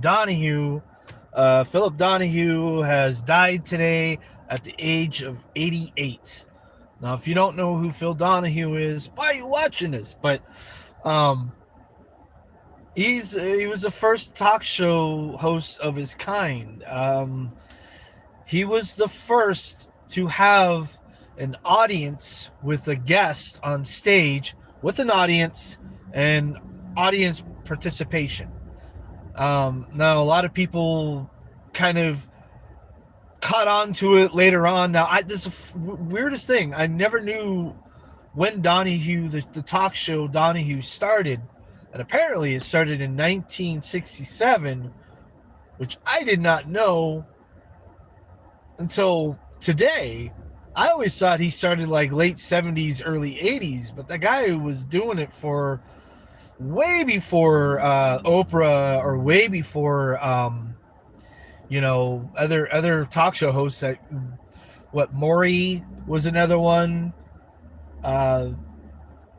Donahue. Philip Donahue has died today at the age of 88. Now, if you don't know who Phil Donahue is, why are you watching this? But um, he was the first talk show host of his kind. He was the first to have an audience with a guest on stage with an audience and audience participation. Now, a lot of people kind of caught on to it later on. Now, this is the weirdest thing. I never knew when Donahue, the talk show Donahue, started. And apparently it started in 1967, which I did not know until today. I always thought he started like late 70s, early 80s, but the guy was doing it for way before Oprah or way before other talk show hosts. That what Maury was another one.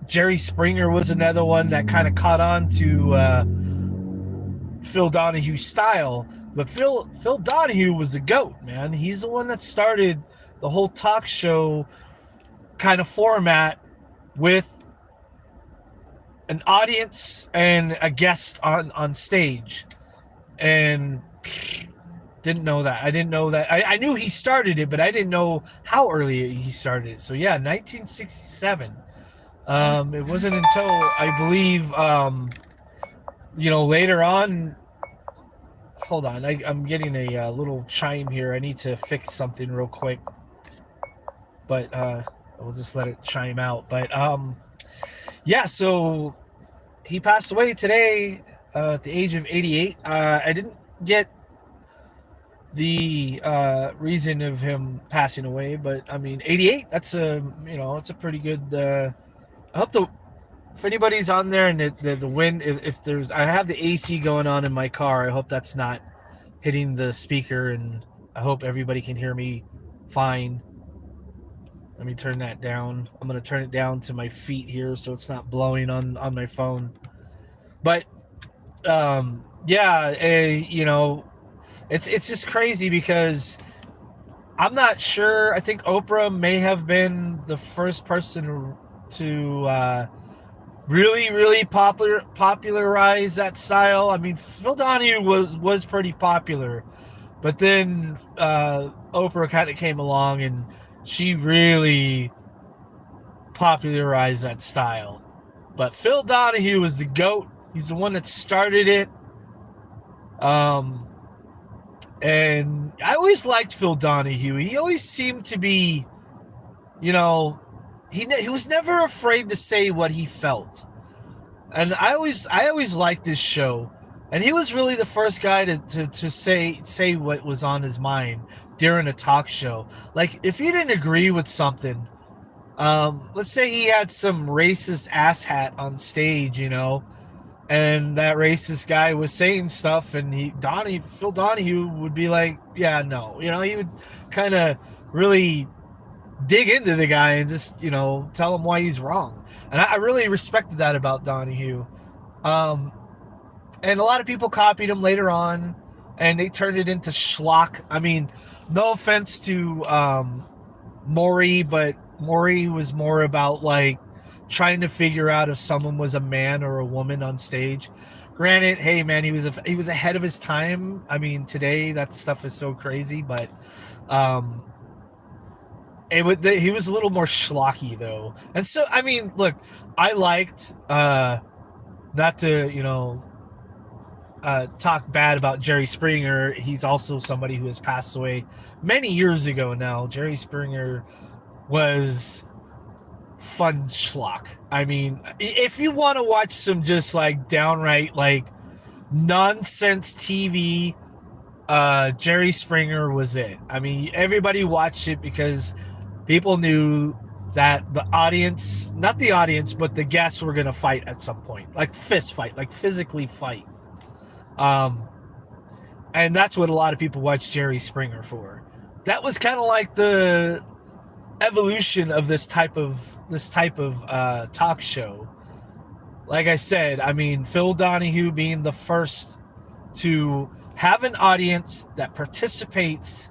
Jerry Springer was another one that kind of caught on to Phil Donahue's style. But Phil Donahue was the GOAT, man. He's the one that started the whole talk show kind of format with an audience and a guest on stage. And didn't know that. I didn't know that. I knew he started it, but I didn't know how early he started it. So yeah, 1967. It wasn't until I believe later on. Hold on, I'm getting a little chime here. I need to fix something real quick, but we'll just let it chime out. But yeah, so he passed away today at the age of 88. I didn't get the reason of him passing away, but I mean, 88. That's it's a pretty good. I hope if anybody's on there and the wind, if there's, I have the AC going on in my car. I hope that's not hitting the speaker, and I hope everybody can hear me fine. Let me turn that down. I'm going to turn it down to my feet here so it's not blowing on my phone. But it's just crazy because I'm not sure. I think Oprah may have been the first person to really popularize that style. I mean, Phil Donahue was pretty popular, but then Oprah kind of came along and she really popularized that style. But Phil Donahue was the GOAT. He's the one that started it. And I always liked Phil Donahue. He always seemed to be, he was never afraid to say what he felt. And I always liked this show. And he was really the first guy to say what was on his mind during a talk show. Like, if he didn't agree with something, let's say he had some racist asshat on stage, and that racist guy was saying stuff, and Phil Donahue would be like, yeah, no. He would kind of really dig into the guy and just, tell him why he's wrong. And I really respected that about Donahue. And a lot of people copied him later on, and they turned it into schlock. I mean, no offense to Maury, but Maury was more about, like, trying to figure out if someone was a man or a woman on stage. Granted, hey, man, he was ahead of his time. I mean, today that stuff is so crazy, but he was a little more schlocky, though. And so, I mean, look, I liked, not to, talk bad about Jerry Springer. He's also somebody who has passed away many years ago now. Jerry Springer was fun schlock. I mean, if you want to watch some just, like, downright, like, nonsense TV, Jerry Springer was it. I mean, everybody watched it because people knew that the audience, not the audience, but the guests were going to fight at some point. Like fist fight, like physically fight. And that's what a lot of people watch Jerry Springer for. That was kind of like the evolution of this type of talk show. Like I said, I mean, Phil Donahue being the first to have an audience that participates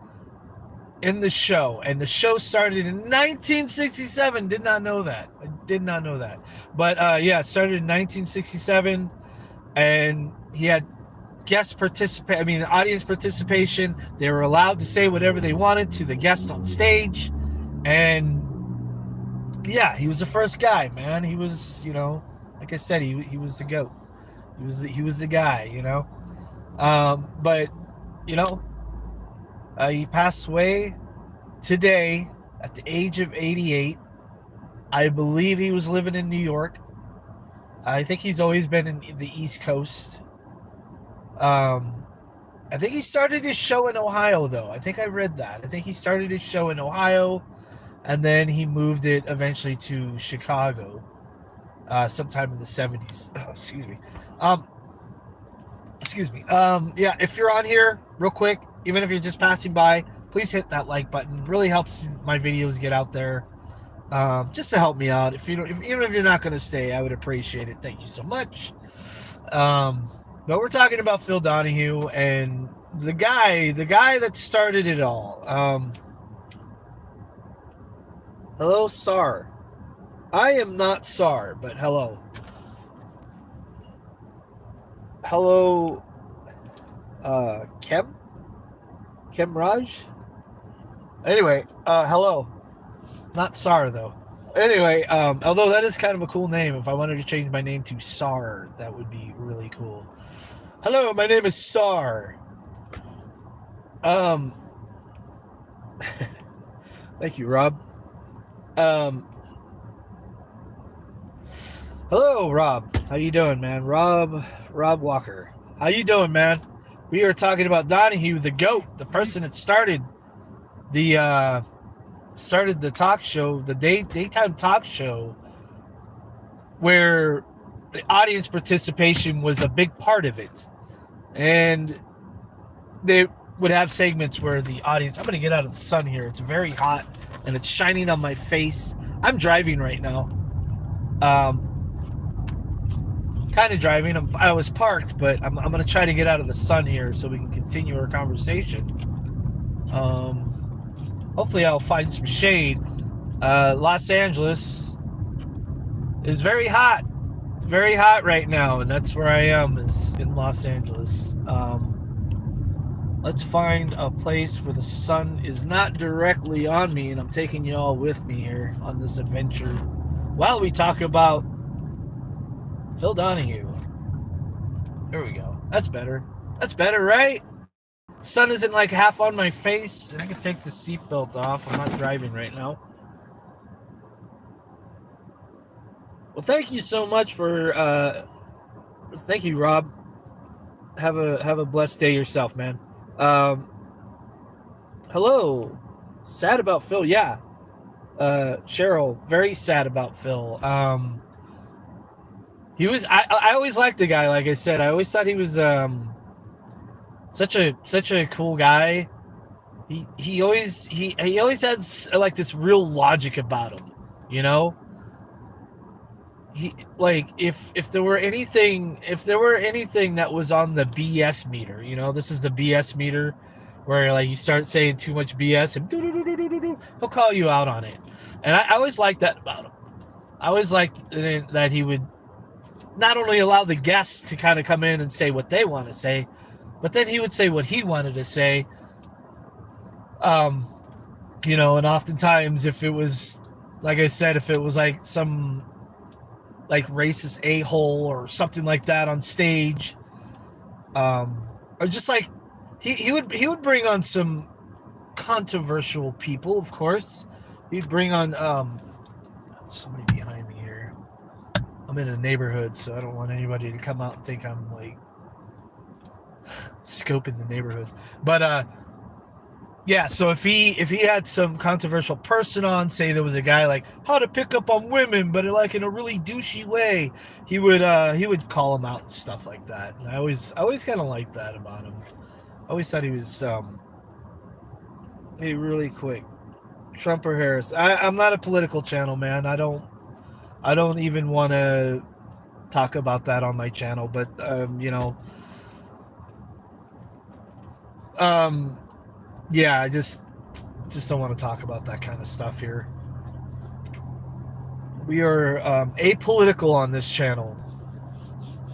in the show. And the show started in 1967. Did not know that. I did not know that. But yeah, it started in 1967, and he had audience participation. They were allowed to say whatever they wanted to the guests on stage. And yeah, he was the first guy, man. He was, like I said, he was the GOAT. He was the guy, But you know, he passed away today at the age of 88. I believe he was living in New York. I think he's always been in the East Coast. I think he started his show in Ohio, though. I think I read that. I think he started his show in Ohio, and then he moved it eventually to Chicago, sometime in the 70s. Oh, excuse me. Yeah, if you're on here, real quick, even if you're just passing by, please hit that like button. It really helps my videos get out there. Just to help me out. Even if you're not going to stay, I would appreciate it. Thank you so much. But we're talking about Phil Donahue and the guy that started it all. Hello, Sar. I am not Sar, but hello. Hello, Kem Raj. Anyway, hello. Not Sar, though. Anyway, although that is kind of a cool name. If I wanted to change my name to Sar, that would be really cool. Hello, my name is Sar. Thank you, Rob. Hello, Rob. How you doing, man? Rob Walker. How you doing, man? We are talking about Donahue, the GOAT, the person that started the talk show, the daytime talk show, where the audience participation was a big part of it. And they would have segments where the audience... I'm going to get out of the sun here. It's very hot, and it's shining on my face. I'm driving right now. Kind of driving. I was parked, but I'm going to try to get out of the sun here so we can continue our conversation. Hopefully I'll find some shade. Los Angeles is very hot. It's very hot right now, and that's where I am, is in Los Angeles. Let's find a place where the sun is not directly on me, and I'm taking you all with me here on this adventure while we talk about Phil Donahue. There we go. That's better. That's better, right? The sun isn't like half on my face, and I can take the seatbelt off. I'm not driving right now. Well, thank you so much for thank you, Rob. Have a blessed day yourself, man. Hello. Sad about Phil. Yeah. Cheryl, very sad about Phil. He was I always liked the guy, like I said. I always thought he was such a cool guy. He always had like this real logic about him, He, like, if there were anything that was on the BS meter, this is the BS meter where like you start saying too much BS and he'll call you out on it. And I always liked that about him. I always liked that he would not only allow the guests to kind of come in and say what they want to say, but then he would say what he wanted to say. And oftentimes if it was, like I said, if it was like some like racist a-hole or something like that on stage, or just like he would bring on some controversial people. Of course, he'd bring on somebody behind me here. I'm in a neighborhood, so I don't want anybody to come out and think I'm like scoping the neighborhood. But yeah, so if he had some controversial person on, say there was a guy like how to pick up on women, but like in a really douchey way, he would call him out and stuff like that. And I always kind of liked that about him. I always thought he was really quick. Trump or Harris? I'm not a political channel, man. I don't even want to talk about that on my channel. But Yeah, I just don't want to talk about that kind of stuff here. We are apolitical on this channel.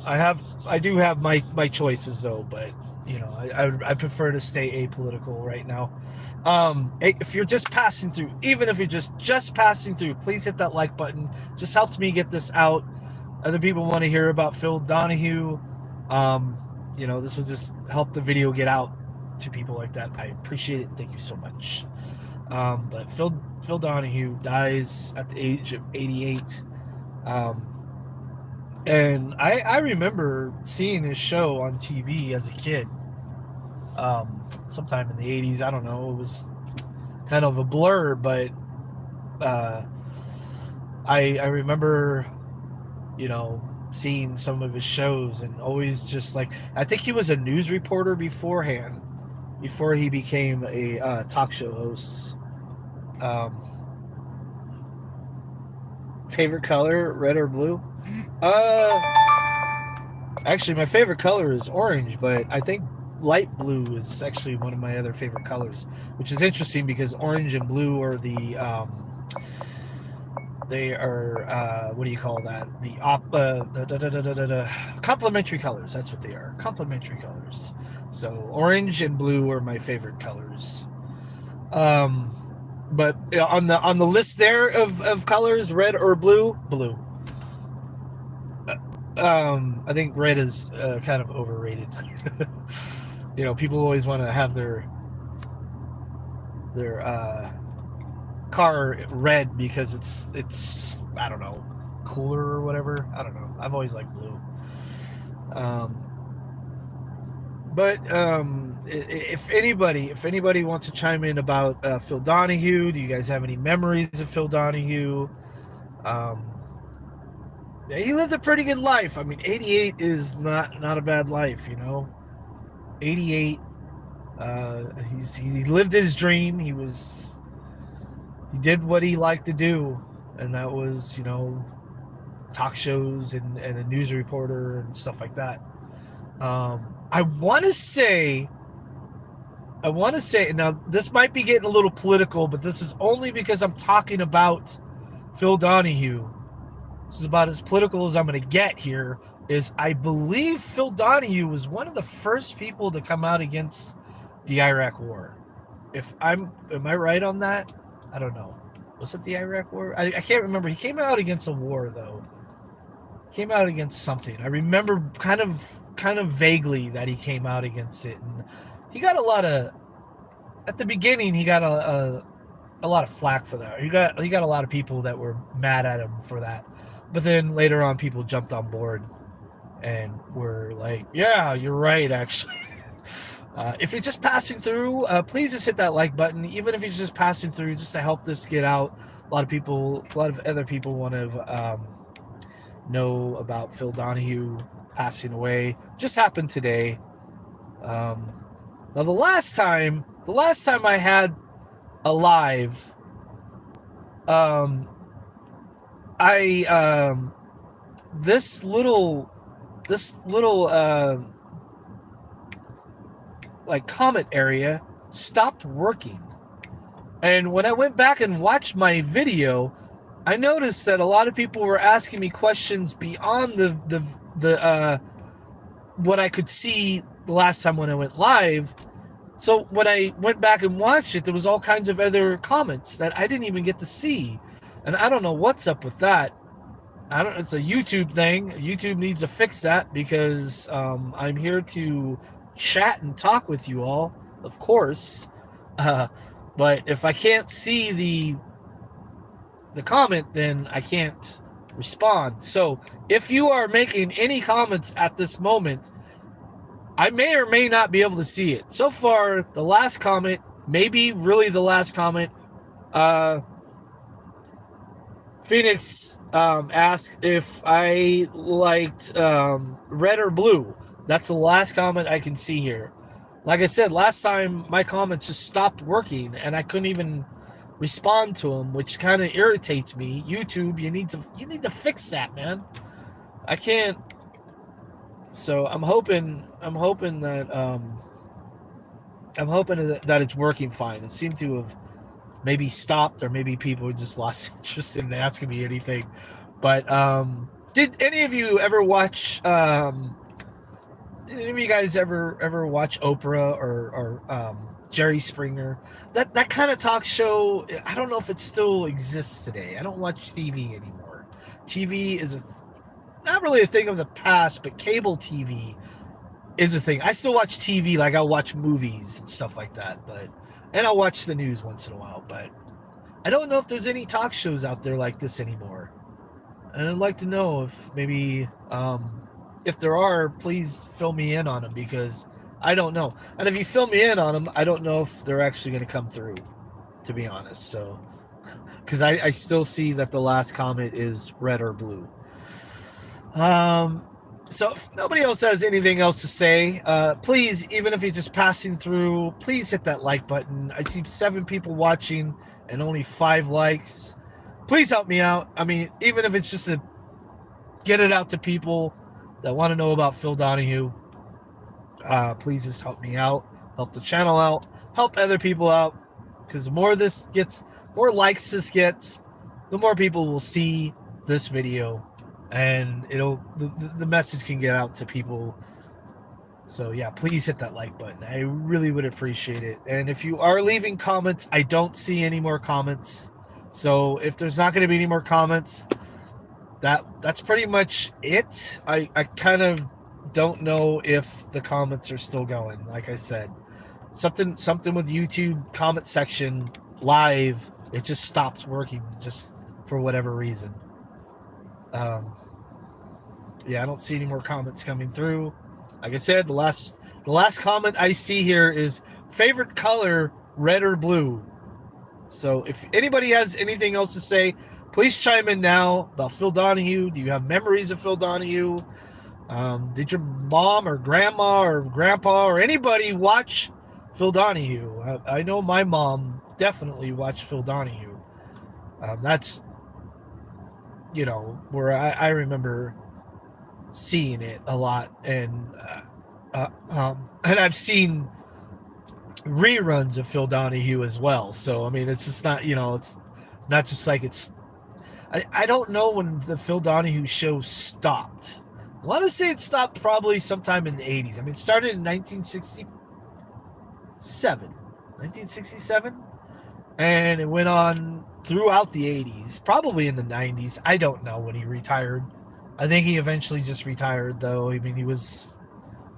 I do have my choices though, but you know, I prefer to stay apolitical right now. If you're just passing through, even if you're just passing through, please hit that like button. Just helps me get this out. Other people want to hear about Phil Donahue. You know, this will just help the video get out to people like that. I appreciate it. Thank you so much. But Phil Donahue dies at the age of 88. And I remember seeing his show on TV as a kid. Sometime in the 80s. I don't know. It was kind of a blur, but I remember, you know, seeing some of his shows and always just like, I think he was a news reporter beforehand, before he became a talk show host. Favorite color, red or blue? Actually, my favorite color is orange, but I think light blue is actually one of my other favorite colors, which is interesting because orange and blue are they are what do you call that? The complementary colors. That's what they are. Complementary colors. So orange and blue are my favorite colors. But on the list there of colors, red or blue, blue. I think red is kind of overrated. You know, people always want to have their car red because it's I don't know, cooler or whatever. I don't know. I've always liked blue. But if anybody wants to chime in about Phil Donahue, do you guys have any memories of Phil Donahue? He lived a pretty good life. I mean, 88 is not a bad life, you know. 88. He lived his dream. He did what he liked to do, and that was, you know, talk shows and a news reporter and stuff like that. I want to say now, this might be getting a little political, but this is only because I'm talking about Phil Donahue. This is about as political as I'm going to get here. Is I believe Phil Donahue was one of the first people to come out against the Iraq War. Am I right on that? I don't know. Was it the Iraq War? I can't remember. He came out against a war though. He came out against something. I remember kind of vaguely that he came out against it, and he got a lot of. At the beginning, he got a lot of flack for that. He got a lot of people that were mad at him for that. But then later on, people jumped on board and were like, "Yeah, you're right, actually." If you're just passing through, please just hit that like button. Even if you're just passing through, just to help this get out. A lot of other people want to know about Phil Donahue passing away. Just happened today. Now the last time I had a live, this little like comment area stopped working, and when I went back and watched my video, I noticed that a lot of people were asking me questions beyond the what I could see the last time when I went live. So when I went back and watched it, there was all kinds of other comments that I didn't even get to see. And I don't know what's up with that. It's a YouTube thing. YouTube needs to fix that because I'm here to chat and talk with you all, of course. But if I can't see the comment, then I can't respond. So if you are making any comments at this moment, I may or may not be able to see it. So far, the last comment, maybe really the last comment, Phoenix asked if I liked red or blue. That's the last comment I can see here. Like I said, last time my comments just stopped working and I couldn't even respond to them, which kind of irritates me. YouTube, you need to fix that, man. I can't. So I'm hoping that I'm hoping that it's working fine. It seemed to have maybe stopped, or maybe people just lost interest in asking me anything. But did any of you ever watch? Did any of you guys ever watch Oprah or Jerry Springer? That kind of talk show. I don't know if it still exists today. I don't watch TV anymore. TV is not really a thing of the past, but cable TV is a thing. I still watch TV, like I'll watch movies and stuff like that, and I'll watch the news once in a while, but I don't know if there's any talk shows out there like this anymore. And I'd like to know if maybe if there are, please fill me in on them, because I don't know. And if you fill me in on them, I don't know if they're actually going to come through, to be honest. So, because I still see that the last comment is red or blue. So if nobody else has anything else to say, please, even if you're just passing through, please hit that like button. I see 7 people watching and only 5 likes. Please help me out. I mean, even if it's just to get it out to people that want to know about Phil Donahue, please just help me out, help the channel out, help other people out, because the more this gets, more likes this gets, the more people will see this video, and the message can get out to people. So yeah, please hit that like button. I really would appreciate it. And if you are leaving comments, I don't see any more comments. So if there's not going to be any more comments, that's pretty much it. I kind of don't know if the comments are still going. Like I said, something with YouTube comment section live, it just stops working just for whatever reason. Yeah, I don't see any more comments coming through. Like I said, the last comment I see here is favorite color, red or blue. So if anybody has anything else to say, please chime in now about Phil Donahue. Do you have memories of Phil Donahue? Did your mom or grandma or grandpa or anybody watch Phil Donahue? I know my mom definitely watched Phil Donahue. That's, where I remember seeing it a lot, and I've seen reruns of Phil Donahue as well. So I mean, it's just not, it's not just like it's. I don't know when the Phil Donahue show stopped. I want to say it stopped probably sometime in the 80s. I mean, it started in 1967, and it went on throughout the 80s, probably in the 90s. I don't know when he retired. I think he eventually just retired, though. I mean, he was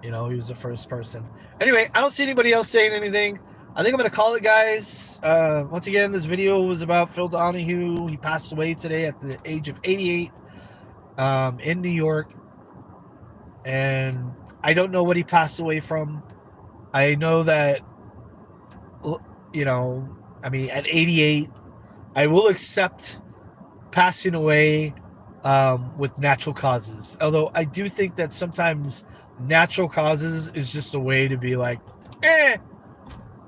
the first person. Anyway, I don't see anybody else saying anything. I think I'm going to call it, guys. Once again, this video was about Phil Donahue. He passed away today at the age of 88 in New York. And I don't know what he passed away from. I know that, I mean, at 88, I will accept passing away with natural causes. Although I do think that sometimes natural causes is just a way to be like,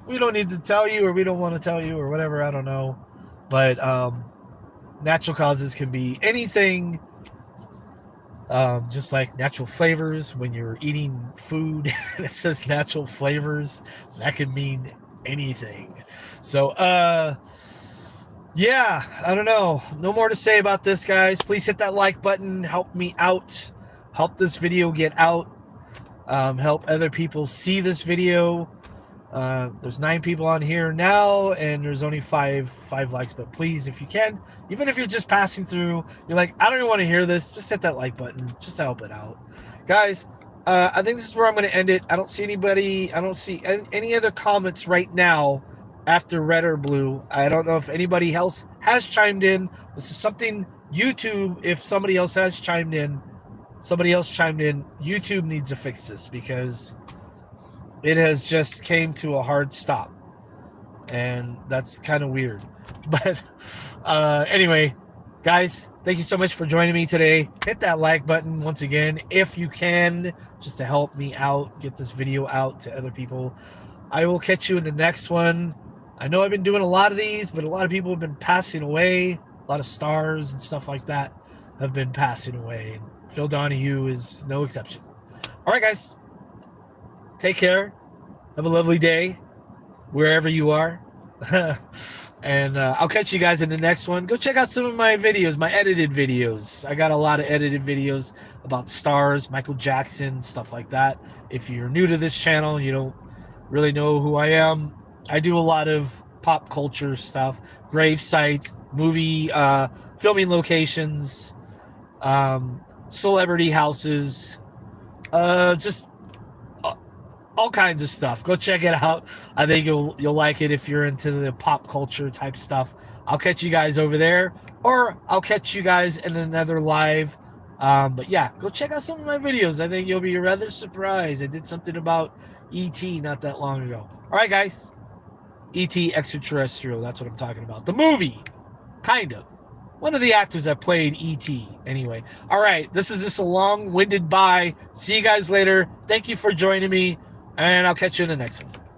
we don't need to tell you, or we don't want to tell you, or whatever. I don't know. But natural causes can be anything. Just like natural flavors, when you're eating food and it says natural flavors, that can mean anything. So, yeah, I don't know. No more to say about this, guys. Please hit that like button. Help me out. Help this video get out. Help other people see this video. There's 9 people on here now, and there's only 5 likes. But please, if you can, even if you're just passing through, you're like, I don't even want to hear this, just hit that like button, just to help it out, guys. I think this is where I'm going to end it. I don't see anybody. I don't see any other comments right now after red or blue. I don't know if anybody else has chimed in. This is something YouTube, if somebody else has chimed in, YouTube needs to fix this, because it has just came to a hard stop, and that's kind of weird. But anyway, guys, thank you so much for joining me today. Hit that like button once again if you can, just to help me out, get this video out to other people. I will catch you in the next one. I know I've been doing a lot of these, but a lot of people have been passing away. A lot of stars and stuff like that have been passing away. Phil Donahue is no exception. All right, guys. Take care. Have a lovely day. wherever you are. And I'll catch you guys in the next one. Go check out some of my videos, my edited videos. I got a lot of edited videos about stars, Michael Jackson, stuff like that. If you're new to this channel and you don't really know who I am, I do a lot of pop culture stuff, grave sites, movie filming locations, celebrity houses, just all kinds of stuff. Go check it out. I think you'll like it if you're into the pop culture type stuff. I'll catch you guys over there, or I'll catch you guys in another live. But yeah, go check out some of my videos. I think you'll be rather surprised. I did something about E.T. not that long ago. All right, guys. E.T. Extraterrestrial. That's what I'm talking about. The movie. Kind of. One of the actors that played E.T. Anyway. All right. This is just a long-winded bye. See you guys later. Thank you for joining me. And I'll catch you in the next one.